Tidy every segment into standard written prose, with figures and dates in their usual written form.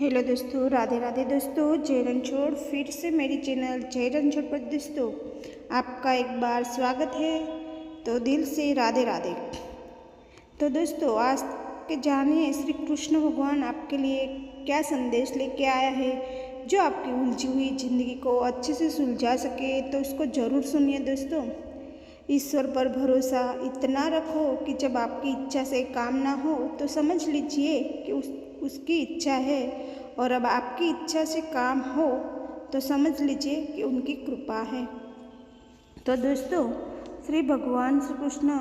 Hello दोस्तों, राधे राधे दोस्तों। जय रणछोड़ फिर से मेरी चैनल जय रणछोड़ पर दोस्तों आपका एक बार स्वागत है। तो दिल से राधे राधे। तो दोस्तों आज के जानिए श्री कृष्ण भगवान आपके लिए क्या संदेश लेके आया है, जो आपकी उलझी हुई जिंदगी को अच्छे से सुलझा सके। तो उसको ज़रूर सुनिए दोस्तों। ईश्वर पर भरोसा इतना रखो कि जब आपकी इच्छा से काम ना हो तो समझ लीजिए कि उसकी इच्छा है, और अब आपकी इच्छा से काम हो तो समझ लीजिए कि उनकी कृपा है। तो दोस्तों श्री भगवान श्री कृष्ण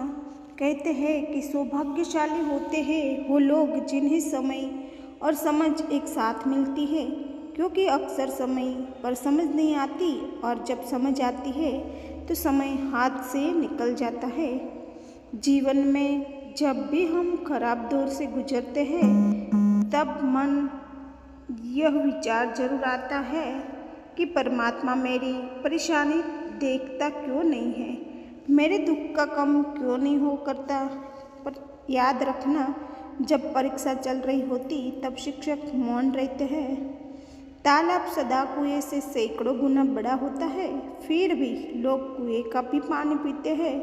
कहते हैं कि सौभाग्यशाली होते हैं वो लोग जिन्हें समय और समझ एक साथ मिलती है, क्योंकि अक्सर समय पर समझ नहीं आती और जब समझ आती है तो समय हाथ से निकल जाता है। जीवन में जब भी हम खराब दौर से गुजरते हैं तब मन यह विचार जरूर आता है कि परमात्मा मेरी परेशानी देखता क्यों नहीं है, मेरे दुख का कम क्यों नहीं हो करता। पर याद रखना, जब परीक्षा चल रही होती तब शिक्षक मौन रहते हैं। तालाब सदा कुएं से सैकड़ों गुना बड़ा होता है, फिर भी लोग कुएं का भी पानी पीते हैं,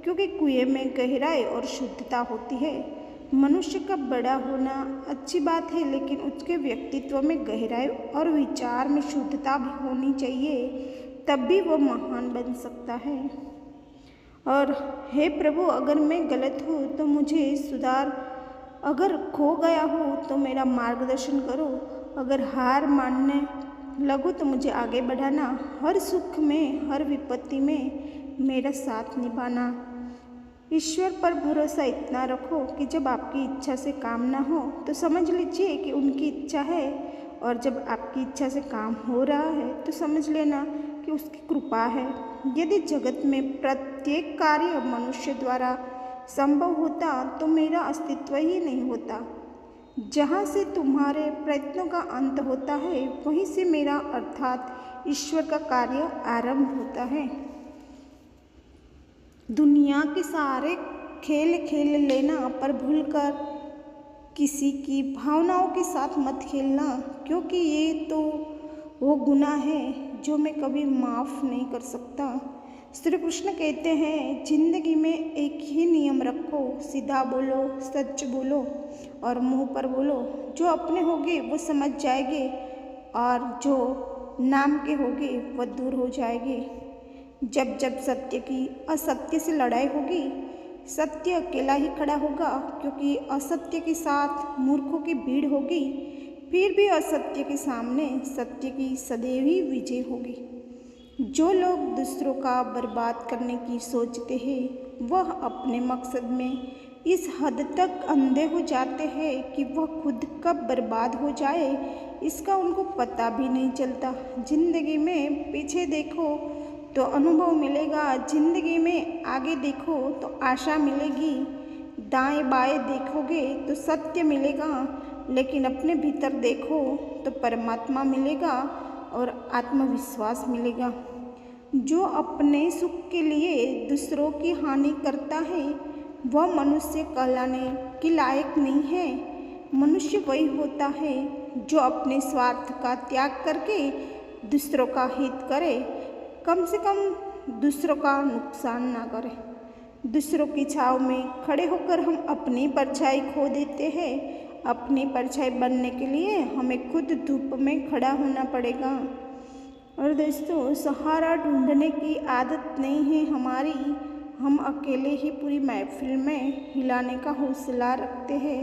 क्योंकि कुएं में गहराई और शुद्धता होती है। मनुष्य का बड़ा होना अच्छी बात है, लेकिन उसके व्यक्तित्व में गहराई और विचार में शुद्धता भी होनी चाहिए, तब भी वो महान बन सकता है। और हे प्रभु, अगर मैं गलत हूँ तो मुझे सुधार, अगर खो गया हूँ तो मेरा मार्गदर्शन करो, अगर हार मानने लगूँ तो मुझे आगे बढ़ाना, हर सुख में हर विपत्ति में मेरा साथ निभाना। ईश्वर पर भरोसा इतना रखो कि जब आपकी इच्छा से काम ना हो तो समझ लीजिए कि उनकी इच्छा है, और जब आपकी इच्छा से काम हो रहा है तो समझ लेना कि उसकी कृपा है। यदि जगत में प्रत्येक कार्य मनुष्य द्वारा संभव होता तो मेरा अस्तित्व ही नहीं होता। जहाँ से तुम्हारे प्रयत्नों का अंत होता है वहीं से मेरा अर्थात ईश्वर का कार्य आरंभ होता है। दुनिया के सारे खेल खेल लेना, पर भूलकर किसी की भावनाओं के साथ मत खेलना, क्योंकि ये तो वो गुनाह है जो मैं कभी माफ़ नहीं कर सकता। श्री कृष्ण कहते हैं, जिंदगी में एक ही नियम रखो, सीधा बोलो, सच बोलो और मुंह पर बोलो। जो अपने होंगे वो समझ जाएंगे, और जो नाम के होंगे वो दूर हो जाएंगे। जब जब सत्य की असत्य से लड़ाई होगी, सत्य अकेला ही खड़ा होगा, क्योंकि असत्य के साथ मूर्खों की भीड़ होगी। फिर भी असत्य के सामने सत्य की सदैव ही विजय होगी। जो लोग दूसरों का बर्बाद करने की सोचते हैं वह अपने मकसद में इस हद तक अंधे हो जाते हैं कि वह खुद कब बर्बाद हो जाए इसका उनको पता भी नहीं चलता। जिंदगी में पीछे देखो तो अनुभव मिलेगा, जिंदगी में आगे देखो तो आशा मिलेगी, दाएं बाएं देखोगे तो सत्य मिलेगा, लेकिन अपने भीतर देखो तो परमात्मा मिलेगा और आत्मविश्वास मिलेगा। जो अपने सुख के लिए दूसरों की हानि करता है वह मनुष्य कहलाने के लायक नहीं है। मनुष्य वही होता है जो अपने स्वार्थ का त्याग करके दूसरों का हित करे, कम से कम दूसरों का नुकसान ना करे। दूसरों की छाव में खड़े होकर हम अपनी परछाई खो देते हैं। अपनी परछाई बनने के लिए हमें खुद धूप में खड़ा होना पड़ेगा। और दोस्तों, सहारा ढूंढने की आदत नहीं है हमारी, हम अकेले ही पूरी महफिल में हिलाने का हौसला रखते हैं।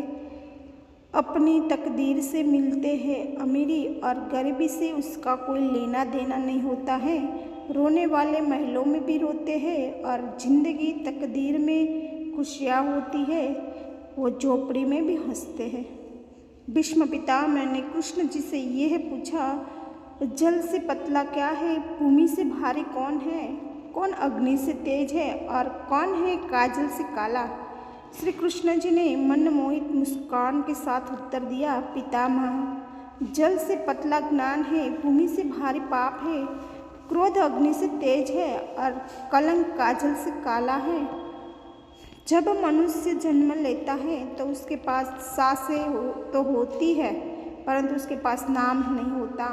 अपनी तकदीर से मिलते हैं, अमीरी और गरीबी से उसका कोई लेना देना नहीं होता है। रोने वाले महलों में भी रोते हैं, और जिंदगी तकदीर में खुशियाँ होती है वो झोपड़ी में भी हंसते हैं। भीष्म पितामह ने कृष्ण जी से यह पूछा, जल से पतला क्या है, भूमि से भारी कौन है, कौन अग्नि से तेज है और कौन है काजल से काला। श्री कृष्ण जी ने मनमोहित मुस्कान के साथ उत्तर दिया, पितामह, जल से पतला ज्ञान है, भूमि से भारी पाप है, क्रोध अग्नि से तेज है और कलंक काजल से काला है। जब मनुष्य जन्म लेता है तो उसके पास सांसें तो होती है, परंतु उसके पास नाम नहीं होता।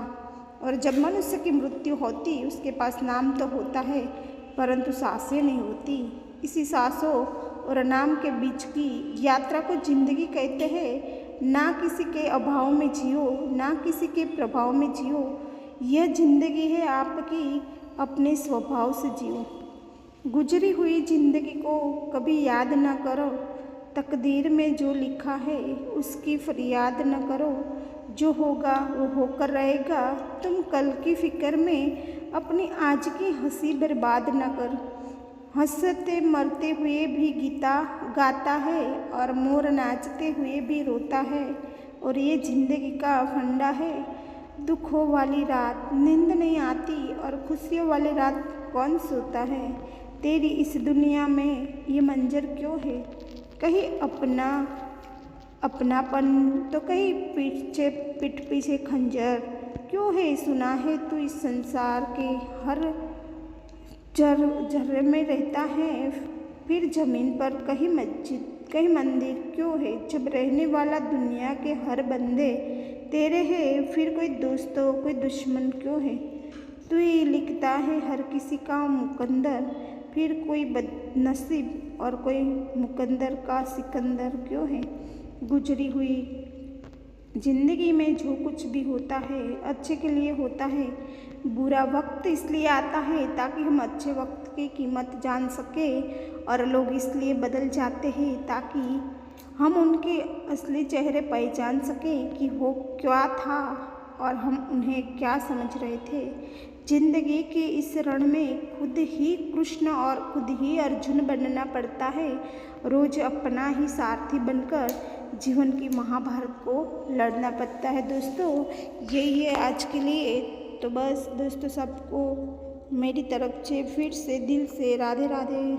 और जब मनुष्य की मृत्यु होती उसके पास नाम तो होता है परंतु सांसें नहीं होती। इसी सांसों और नाम के बीच की यात्रा को जिंदगी कहते हैं। ना किसी के अभाव में जियो, ना किसी के प्रभाव में जियो। यह जिंदगी है आपकी, अपने स्वभाव से जियो। गुजरी हुई जिंदगी को कभी याद न करो, तकदीर में जो लिखा है उसकी फरियाद न करो। जो होगा वो होकर रहेगा, तुम कल की फिक्र में अपनी आज की हंसी बर्बाद न कर। हंसते मरते हुए भी गीता गाता है और मोर नाचते हुए भी रोता है। और ये जिंदगी का फंडा है। दुखों वाली रात नींद नहीं आती और खुशियों वाली रात कौन सोता है। तेरी इस दुनिया में ये मंजर क्यों है, कहीं अपनापन तो कहीं पीठ पीछे खंजर क्यों है। सुना है तू इस संसार के हर जर्रे में रहता है, फिर जमीन पर कहीं मस्जिद कहीं मंदिर क्यों है। जब रहने वाला दुनिया के हर बंदे तेरे है, फिर कोई दोस्तों कोई दुश्मन क्यों है। तू ही लिखता है हर किसी का मुकद्दर, फिर कोई बदनसीब और कोई मुकद्दर का सिकंदर क्यों है। गुजरी हुई जिंदगी में जो कुछ भी होता है अच्छे के लिए होता है। बुरा वक्त इसलिए आता है ताकि हम अच्छे वक्त की कीमत जान सकें, और लोग इसलिए बदल जाते हैं ताकि हम उनके असली चेहरे पहचान सकें कि वो क्या था और हम उन्हें क्या समझ रहे थे। जिंदगी के इस रण में खुद ही कृष्ण और खुद ही अर्जुन बनना पड़ता है। रोज अपना ही सारथी बनकर जीवन की महाभारत को लड़ना पड़ता है। दोस्तों यही है आज के लिए। तो बस दोस्तों सबको मेरी तरफ से फिर से दिल से राधे राधे।